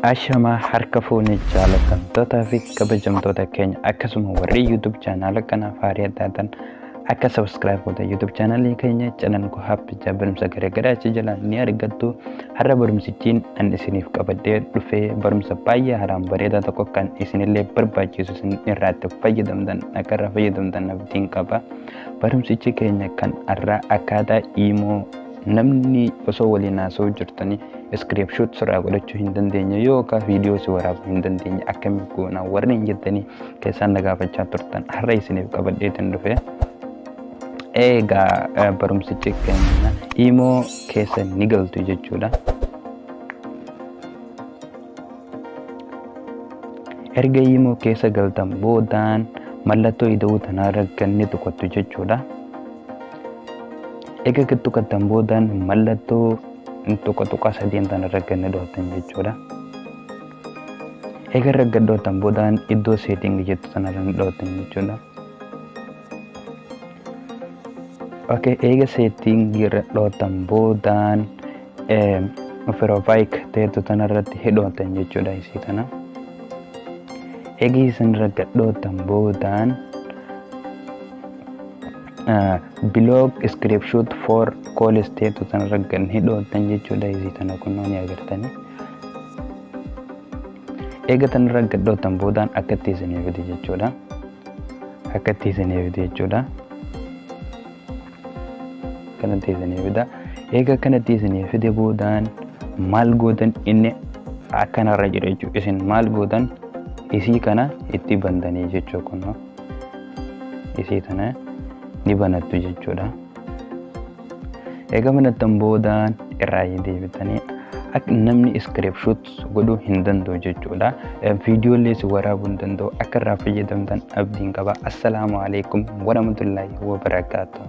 Ashamaa harka fuunee jaallatamtootaa fi kabajamtoota keenya akkasuma warri YouTube channel kanaaf haarii adda akka subscribe godhan YouTube channel keenya channel ko happicha barumsa garaagaraa achi jala ni argattu. Har'a barumsichiin an isiniif qabadee dhufee barumsa baay'ee haraan bareedaa tokko kan isinillee barbaachisu isin irraatti fayyadamtan akka irraa fayyadamtan abdiin qaba. Barumsichi keenya kan har'a akkaataa imon namni osoo waliin haasa'uu jirtanii screenshot suraa godhachuu hin dandeenye yookaan viidiyoo si waraabuu hin dandeenye akkamiin goona warri hin jettanii keessaan nagaafachaa turtan har'a isiniif qabadheetiin dhufe. Egaa barumsichi keenya imon keessa ni galtu jechuudha. Erga imon keessa galtan boodaan mallattoo ida'uu tanarra ganni tuqattu jechuudha. Egaa tuqatan boodaan mallattoo tuqa sadeen tanarra ganni dootan jechuudha. Egaa ragga dootan boodaan iddoo setting jettu tanarra dootan jechuudha. Okay, egaa setting irra dootan boodaan profile teetu tanarratti hidhootan jechuudha isii tana. Egaa isin ragga dootan boodaan blog screenshot for call state tan raggan hidhootan jechuudha isii tana kunnoon agartani. Eega tan raggadhootan boodaan akkatti isinii fide jechuudha. Akkatti isinii fide jechuudha. Kanatti isinii fida. Eega kanatti isinii fide boodaan maal gootan inni akkanarra jira jechuudha. Isin maal gootan isii kana itti bantanii jechuudha kunno. Isii tana ni banattu jechuudha. Egaa banattan boodaan irraa deebitanii akka namni screenshot godhuu hin danda'u jechuudha. Viidiyoolee si waraabuu hin danda'u akka irraa fayyadamtan abdiin qaba. Assalaamu alaikum warahmatullahi wabarakatuh.